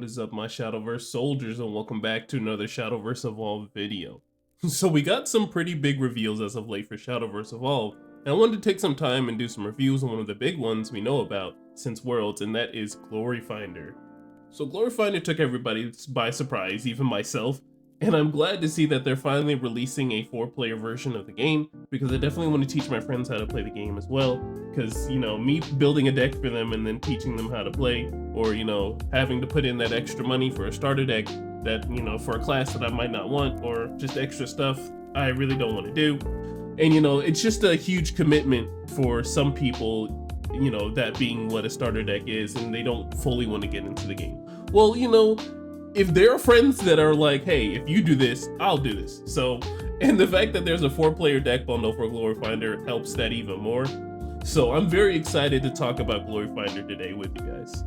is up, my Shadowverse soldiers, and welcome back to another Shadowverse Evolved video. So we got some pretty big reveals as of late for Shadowverse Evolved, and I wanted to take some time and do some reviews on one of the big ones we know about since Worlds, and that is Gloryfinder. So Gloryfinder took everybody by surprise, even myself, and I'm glad to see that they're finally releasing a 4-player version of the game, because I definitely want to teach my friends how to play the game as well, because, you know, me building a deck for them and then teaching them how to play, or, you know, having to put in that extra money for a starter deck that, you know, for a class that I might not want, or just extra stuff I really don't want to do. And, you know, it's just a huge commitment for some people, you know, that being what a starter deck is, and they don't fully want to get into the game. Well, you know, if there are friends that are like, hey, if you do this, I'll do this. So, and the fact that there's a 4-player deck bundle for Gloryfinder helps that even more. So I'm very excited to talk about Gloryfinder today with you guys.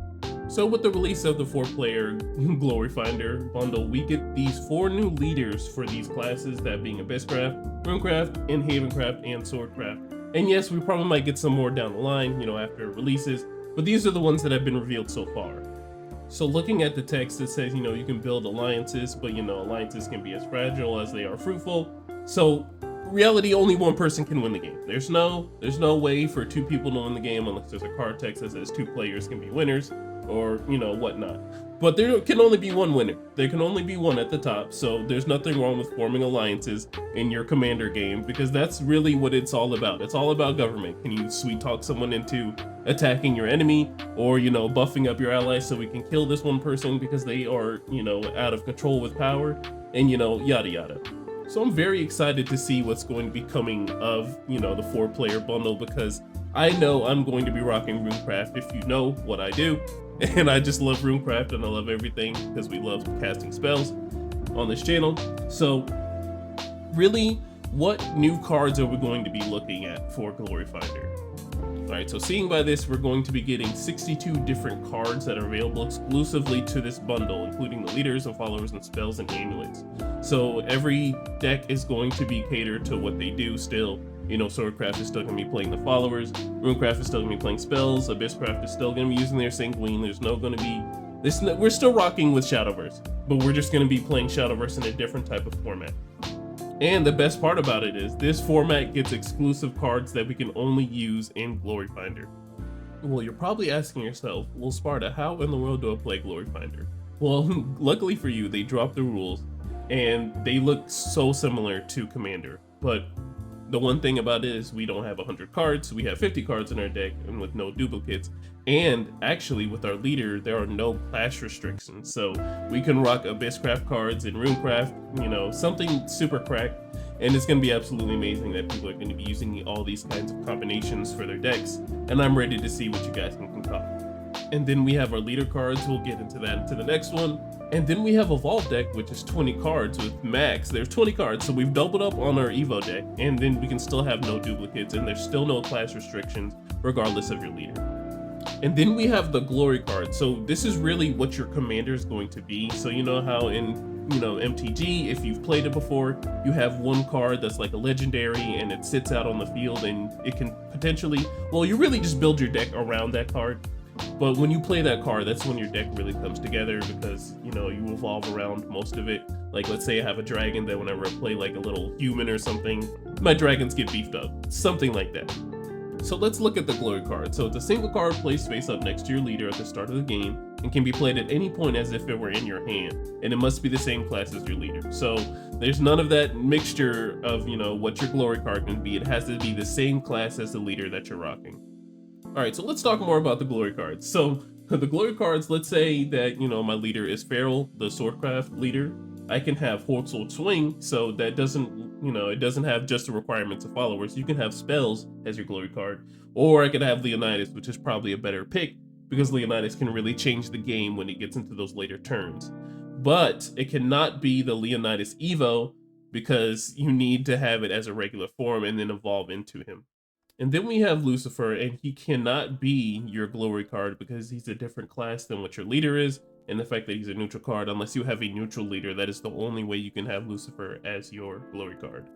So with the release of the 4-player Gloryfinder bundle, we get these 4 new leaders for these classes, that being Abysscraft, Runecraft, Havencraft, and Swordcraft. And yes, we probably might get some more down the line, you know, after it releases, but these are the ones that have been revealed so far. So looking at the text, it says, you know, you can build alliances, but, you know, alliances can be as fragile as they are fruitful. So reality, only one person can win the game. There's no way for 2 people to win the game unless there's a card text that says 2 players can be winners, or, you know, whatnot. But there can only be one winner. There can only be one at the top, so there's nothing wrong with forming alliances in your commander game, because that's really what it's all about. It's all about government. Can you sweet talk someone into attacking your enemy, or, you know, buffing up your allies so we can kill this one person because they are, you know, out of control with power, and, you know, yada yada. So I'm very excited to see what's going to be coming of, you know, the 4-player bundle, because I know I'm going to be rocking Runecraft, if you know what I do. And I just love Runecraft, and I love everything because we love casting spells on this channel. So really, what new cards are we going to be looking at for Gloryfinder? Alright, so seeing by this, we're going to be getting 62 different cards that are available exclusively to this bundle, including the leaders and followers and spells and amulets. So every deck is going to be catered to what they do still. You know, Swordcraft is still going to be playing the followers, Runecraft is still going to be playing spells, Abysscraft is still going to be using their Sanguine, we're still rocking with Shadowverse, but we're just going to be playing Shadowverse in a different type of format. And the best part about it is this format gets exclusive cards that we can only use in Gloryfinder. Well, you're probably asking yourself, well, Sparta, how in the world do I play Gloryfinder? Well, luckily for you, they dropped the rules, and they look so similar to Commander, but the one thing about it is we don't have 100 cards, we have 50 cards in our deck, and with no duplicates. And actually with our leader, there are no clash restrictions. So we can rock Abysscraft cards and Runecraft, you know, something super cracked. And it's going to be absolutely amazing that people are going to be using all these kinds of combinations for their decks. And I'm ready to see what you guys can concoct. And then we have our leader cards, we'll get into that into the next one. And then we have Evolve deck, which is 20 cards with max. There's 20 cards, so we've doubled up on our Evo deck, and then we can still have no duplicates, and there's still no class restrictions, regardless of your leader. And then we have the Glory card. So this is really what your commander is going to be. So you know how in, you know, MTG, if you've played it before, you have one card that's like a legendary, and it sits out on the field, and it can potentially, well, you really just build your deck around that card. But when you play that card, that's when your deck really comes together, because, you know, you evolve around most of it. Like, let's say I have a dragon, that whenever I play like a little human or something, my dragons get beefed up, something like that. So let's look at the Glory card. So it's a single card placed face up next to your leader at the start of the game, and can be played at any point as if it were in your hand, and it must be the same class as your leader. So there's none of that mixture of, you know, what your Glory card can be. It has to be the same class as the leader that you're rocking. Alright, so let's talk more about the Glory cards. So, the Glory cards, let's say that, you know, my leader is Feral, the Swordcraft leader. I can have Hold Sword Swing, so that doesn't, you know, it doesn't have just the requirements of followers. You can have spells as your Glory card. Or I could have Leonidas, which is probably a better pick, because Leonidas can really change the game when it gets into those later turns. But it cannot be the Leonidas Evo, because you need to have it as a regular form and then evolve into him. And then we have Lucifer, and he cannot be your Glory card because he's a different class than what your leader is, and the fact that he's a neutral card, unless you have a neutral leader, that is the only way you can have Lucifer as your Glory card.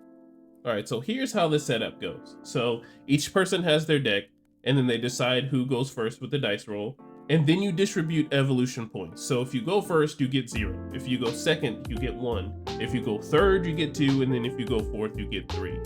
Alright, so here's how the setup goes. So each person has their deck, and then they decide who goes first with the dice roll. And then you distribute evolution points. So if you go first, you get 0. If you go second, you get 1. If you go third, you get 2. And then if you go fourth, you get 3.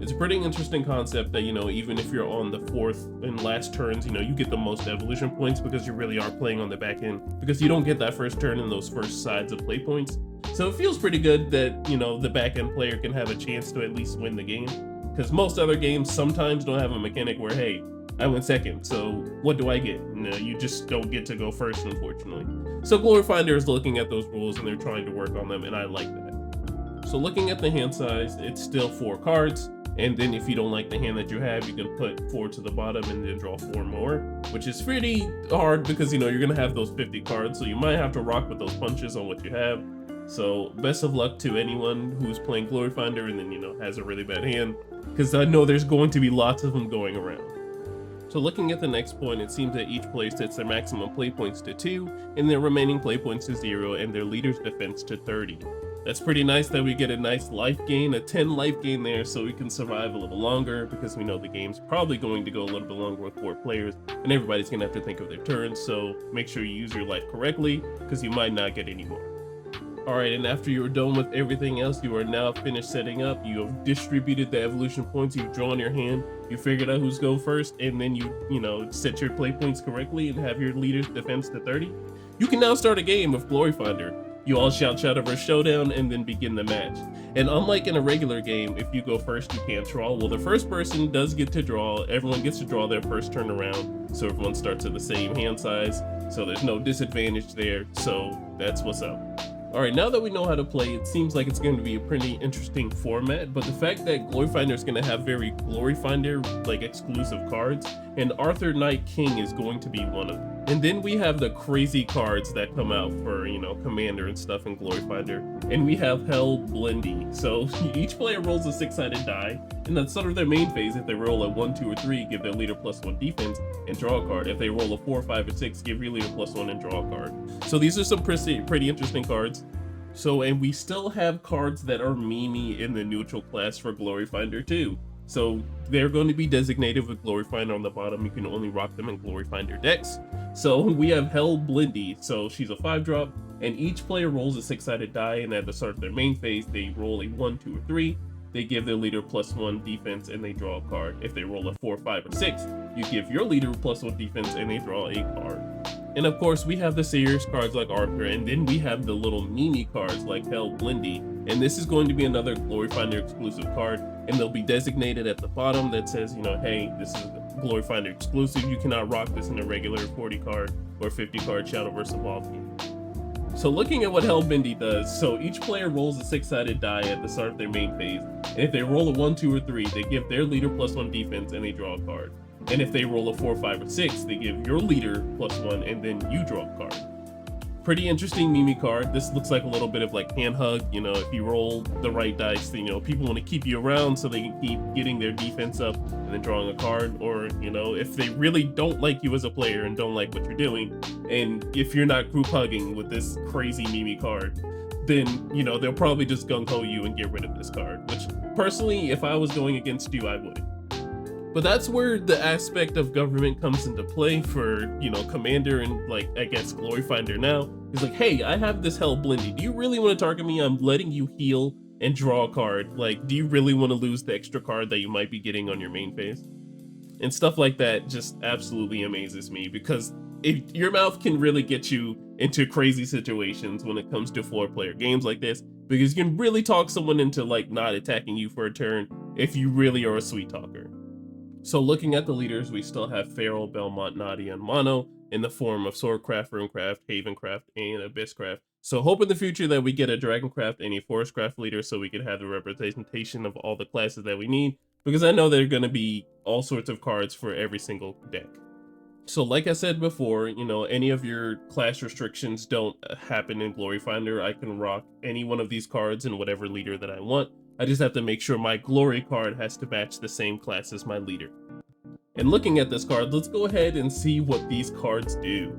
It's a pretty interesting concept that, you know, even if you're on the 4th and last turns, you know, you get the most evolution points because you really are playing on the back end, because you don't get that first turn and those first sides of play points. So it feels pretty good that, you know, the back end player can have a chance to at least win the game, because most other games sometimes don't have a mechanic where, hey, I went second, so what do I get? No, you just don't get to go first, unfortunately. So Gloryfinder is looking at those rules and they're trying to work on them, and I like that. So looking at the hand size, it's still 4 cards. And then if you don't like the hand that you have, you can put 4 to the bottom and then draw 4 more, which is pretty hard because, you know, you're going to have those 50 cards. So you might have to rock with those punches on what you have. So best of luck to anyone who's playing Gloryfinder and then, you know, has a really bad hand, because I know there's going to be lots of them going around. So looking at the next point, it seems that each player sets their maximum play points to 2 and their remaining play points to 0 and their leader's defense to 30. That's pretty nice that we get a nice life gain, a 10 life gain there, so we can survive a little longer, because we know the game's probably going to go a little bit longer with 4 players and everybody's gonna have to think of their turns. So make sure you use your life correctly, because you might not get any more. Alright, and after you're done with everything else, you are now finished setting up. You have distributed the evolution points, you've drawn your hand, you figured out who's go first, and then you know, set your play points correctly and have your leader's defense to 30. You can now start a game of Gloryfinder. You all shout Shadowverse Showdown and then begin the match. And unlike in a regular game, if you go first, you can't draw. Well, the first person does get to draw. Everyone gets to draw their first turn around, so everyone starts at the same hand size, so there's no disadvantage there. So that's what's up. Alright, now that we know how to play, it seems like it's going to be a pretty interesting format, but the fact that Gloryfinder is going to have very Gloryfinder like exclusive cards, and Arthur Knight King is going to be one of them. And then we have the crazy cards that come out for, you know, Commander and stuff in Gloryfinder. And we have Hell Blendy. So each player rolls a 6-sided die, and that's sort of their main phase. If they roll a 1, 2, or 3, give their leader +1 defense and draw a card. If they roll a 4, 5, or 6, give your leader +1 and draw a card. So these are some pretty interesting cards. So, and we still have cards that are memey in the neutral class for Gloryfinder too. So they're going to be designated with Gloryfinder on the bottom. You can only rock them in Gloryfinder decks. So we have Hell Blendy. So she's a 5-drop, and each player rolls a 6-sided die, and at the start of their main phase, they roll a 1, 2, or 3. They give their leader +1 defense and they draw a card. If they roll a 4, 5, or 6, you give your leader +1 defense and they draw a card. And of course, we have the serious cards like Arthur, and then we have the little memey cards like Hell Blendy. And this is going to be another Gloryfinder exclusive card, and they'll be designated at the bottom that says, you know, hey, this is Gloryfinder exclusive. You cannot rock this in a regular 40 card or 50 card Shadowverse Evolved game. So looking at what Hell Blendy does, so each player rolls a 6-sided die at the start of their main phase, and if they roll a 1, 2, or 3, they give their leader +1 defense and they draw a card. And if they roll a 4, 5, or 6, they give your leader +1 and then you draw a card. Pretty interesting memey card. This looks like a little bit of like hand hug. You know, if you roll the right dice, you know, people want to keep you around so they can keep getting their defense up and then drawing a card. Or, you know, if they really don't like you as a player and don't like what you're doing, and if you're not group hugging with this crazy memey card, then, you know, they'll probably just gung-ho you and get rid of this card, which personally, if I was going against you, I would. But that's where the aspect of government comes into play for, you know, Commander and, like, I guess Gloryfinder now. It's like, hey, I have this Hell Blendy. Do you really want to target me? I'm letting you heal and draw a card. Like, do you really want to lose the extra card that you might be getting on your main phase? And stuff like that just absolutely amazes me, because your mouth can really get you into crazy situations when it comes to 4-player games like this, because you can really talk someone into, like, not attacking you for a turn if you really are a sweet talker. So looking at the leaders, we still have Feral, Belmont, Nadia, and Mono in the form of Swordcraft, Runecraft, Havencraft, and Abysscraft. So hope in the future that we get a Dragoncraft and a Forestcraft leader so we can have the representation of all the classes that we need, because I know there are going to be all sorts of cards for every single deck. So like I said before, you know, any of your class restrictions don't happen in Gloryfinder. I can rock any one of these cards in whatever leader that I want. I just have to make sure my Glory card has to match the same class as my leader. And looking at this card, let's go ahead and see what these cards do.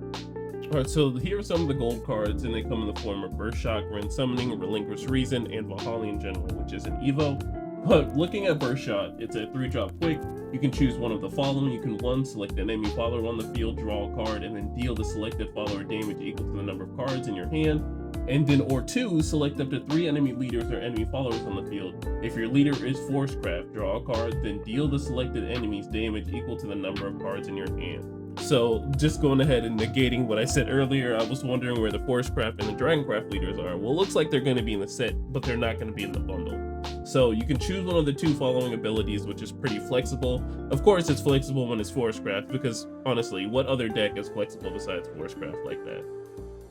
Alright, so here are some of the gold cards, and they come in the form of Burst Shock, Rend Summoning, Relinquish Reason, and Valhallian General, which is an Evo. But looking at Burst Shot, it's a 3-drop quick. You can choose one of the following. You can 1, select an enemy follower on the field, draw a card, and then deal the selected follower damage equal to the number of cards in your hand. And then, or 2, select up to 3 enemy leaders or enemy followers on the field. If your leader is Forcecraft, draw a card, then deal the selected enemy's damage equal to the number of cards in your hand. So just going ahead and negating what I said earlier, I was wondering where the Forcecraft and the Dragoncraft leaders are. Well, it looks like they're going to be in the set, but they're not going to be in the bundle. So you can choose one of the 2 following abilities, which is pretty flexible. Of course, it's flexible when it's Forcecraft, because honestly, what other deck is flexible besides Forcecraft like that?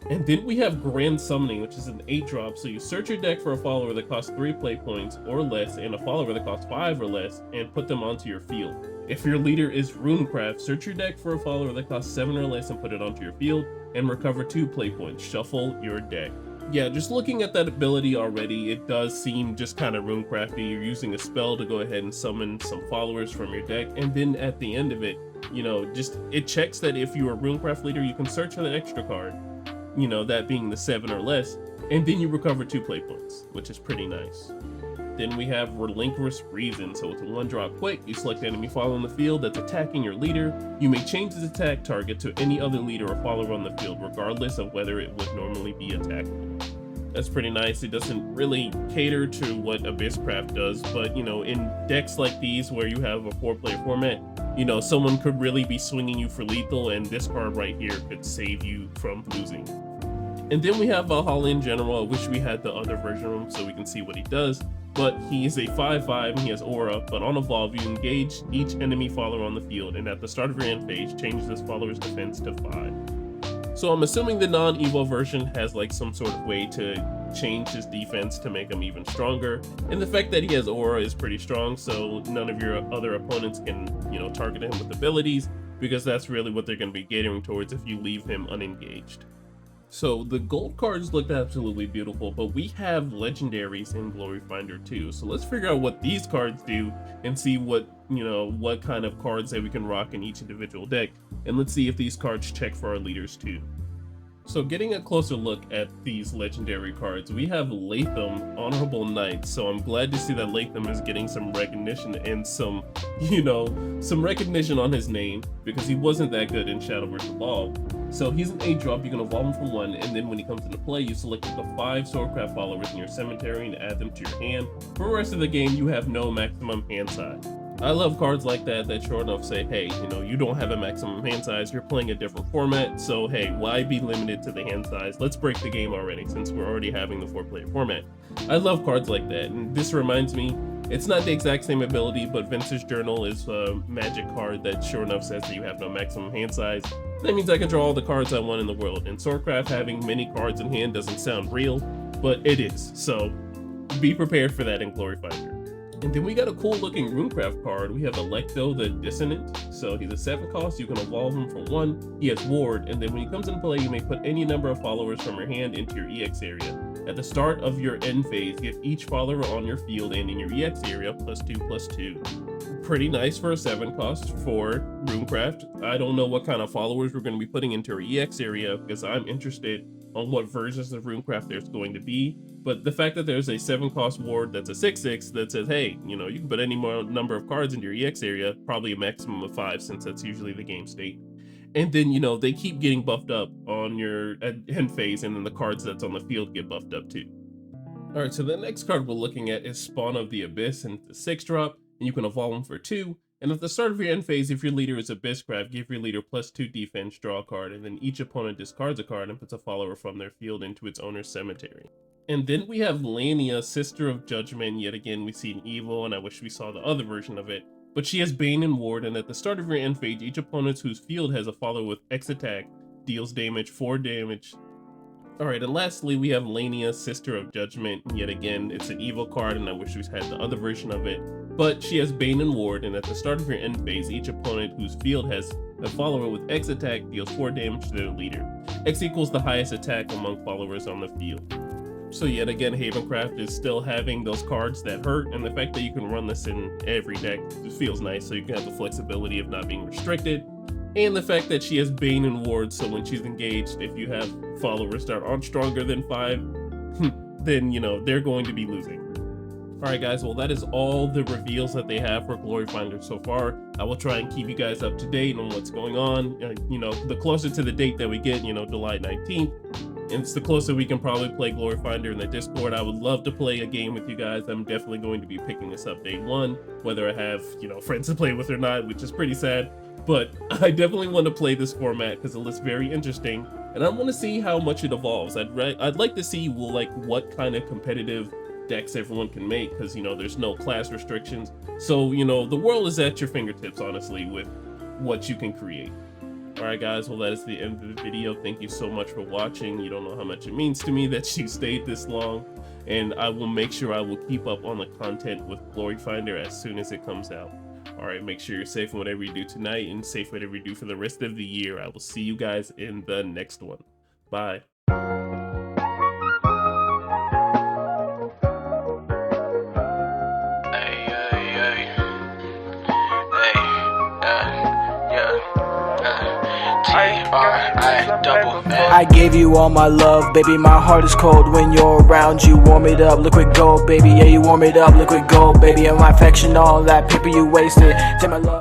And then we have Grand Summoning, which is an 8-drop, so you search your deck for a follower that costs 3 play points or less and a follower that costs 5 or less, and put them onto your field. If your leader is Runecraft, search your deck for a follower that costs 7 or less and put it onto your field, and recover 2 play points. Shuffle your deck. Yeah, just looking at that ability already, it does seem just kind of Runecrafty. You're using a spell to go ahead and summon some followers from your deck, and then at the end of it, you know, just it checks that if you're a Runecraft leader, you can search for that extra card, you know, that being the 7 or less, and then you recover 2 play points, which is pretty nice. Then we have Relinquish Reason. So it's a 1-drop quick. You select the enemy follower on the field that's attacking your leader. You may change its attack target to any other leader or follower on the field, regardless of whether it would normally be attacked. That's pretty nice. It doesn't really cater to what Abysscraft does, but you know, in decks like these where you have a 4-player format, you know, someone could really be swinging you for lethal, and this card right here could save you from losing. And then we have Valhalla in general. I wish we had the other version of him so we can see what he does. But he is a 5/5 and he has aura, but on evolve you engage each enemy follower on the field, and at the start of your end phase, change this follower's defense to 5. So I'm assuming the non-evo version has like some sort of way to change his defense to make him even stronger. And the fact that he has aura is pretty strong, so none of your other opponents can, you know, target him with abilities, because that's really what they're going to be catering towards if you leave him unengaged. So the gold cards looked absolutely beautiful, but we have legendaries in Gloryfinder too. So let's figure out what these cards do and see what, you know, what kind of cards that we can rock in each individual deck. And let's see if these cards check for our leaders too. So getting a closer look at these legendary cards, we have Latham, Honorable Knight. So I'm glad to see that Latham is getting some recognition and some, you know, some recognition on his name, because he wasn't that good in Shadowverse Evolve. So he's an 8-drop, you can evolve him from 1, and then when he comes into play, you select the 5 Swordcraft followers in your cemetery and add them to your hand. For the rest of the game, you have no maximum hand size. I love cards like that short enough say, hey, you know, you don't have a maximum hand size, you're playing a different format, so hey, why be limited to the hand size? Let's break the game already, since we're already having the 4-player format. I love cards like that, and this reminds me, it's not the exact same ability, but Vince's Journal is a magic card that sure enough says that you have no maximum hand size. That means I can draw all the cards I want in the world, and Swordcraft having many cards in hand doesn't sound real, but it is, so be prepared for that in Gloryfinder. And then we got a cool looking Runecraft card. We have Electo the Dissonant. So he's a 7 cost, you can evolve him for 1, he has Ward, and then when he comes into play, you may put any number of followers from your hand into your EX area. At the start of your end phase, give each follower on your field and in your EX area +2/+2. Pretty nice for a 7 cost for Runecraft. I don't know what kind of followers we're going to be putting into our EX area, because I'm interested on what versions of Runecraft there's going to be. But the fact that there's a 7 cost ward that's a 6/6 that says, hey, you know, you can put any more number of cards into your EX area, probably a maximum of 5 since that's usually the game state. And then, you know, they keep getting buffed up on your end phase, and then the cards that's on the field get buffed up too. Alright, so the next card we're looking at is Spawn of the Abyss, and it's a 6-drop, and you can evolve them for 2. And at the start of your end phase, if your leader is Abysscraft, give your leader +2 defense, draw a card, and then each opponent discards a card and puts a follower from their field into its owner's cemetery. And then we have Lania, Sister of Judgment. Yet again, we see an evil, and I wish we saw the other version of it. But she has Bane and Ward, and at the start of your end phase, each opponent whose field has a follower with X attack deals damage, 4 damage. Alright, and lastly, we have Lania, Sister of Judgment. Yet again, it's an evil card, and I wish we had the other version of it. But she has Bane and Ward, and at the start of your end phase, each opponent whose field has a follower with X attack deals 4 damage to their leader. X equals the highest attack among followers on the field. So yet again, Havencraft is still having those cards that hurt, and the fact that you can run this in every deck feels nice, so you can have the flexibility of not being restricted. And the fact that she has Bane and Ward, so when she's engaged, if you have followers that aren't stronger than 5, then, you know, they're going to be losing. Alright guys, well that is all the reveals that they have for Gloryfinder so far. I will try and keep you guys up to date on what's going on. You know, the closer to the date that we get, you know, July 19th, and it's the closer we can probably play Gloryfinder in the Discord. I would love to play a game with you guys. I'm definitely going to be picking this up day one, whether I have, you know, friends to play with or not, which is pretty sad. But I definitely want to play this format because it looks very interesting, and I want to see how much it evolves. I'd like to see what kind of competitive decks everyone can make, because you know there's no class restrictions, so you know the world is at your fingertips honestly with what you can create. All right guys, well that is the end of the video. Thank you so much for watching. You don't know how much it means to me that you stayed this long, and I will make sure I will keep up on the content with Gloryfinder as soon as it comes out. All right, make sure you're safe in whatever you do tonight and safe whatever you do for the rest of the year. I will see you guys in the next one. Bye. I gave you all my love, baby, my heart is cold when you're around. You warm it up, liquid gold, baby, yeah, you warm it up, liquid gold, baby, and my affection, all that paper you wasted. Take my love.